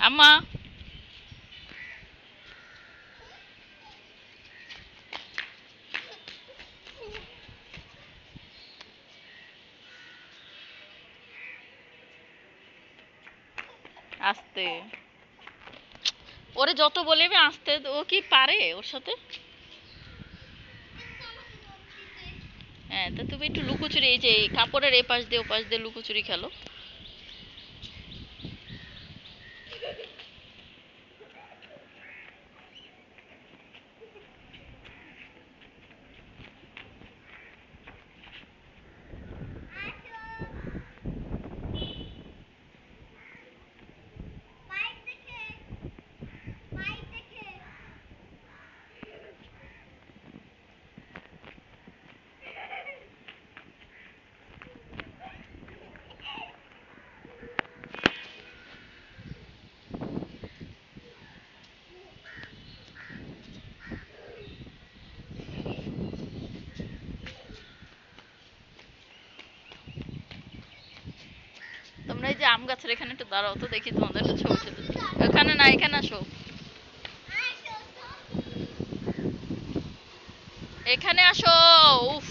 আম্মা, আস্তে। ওরে যত বলি আমি আস্তে, ও কি পারে ওর সাথে? হ্যাঁ, তা তুমি একটু লুকোচুরি, এই যে এই কাপড়ের এ পাশ দিয়ে ও পাশ দিয়ে লুকোচুরি খেলো। তোমরা এই যে আম গাছের এখানে একটু দাঁড়াও তো, দেখি তোমাদের একটা ছবি তুলে। এখানে না, এখানে আসো, এখানে আসো। উফ,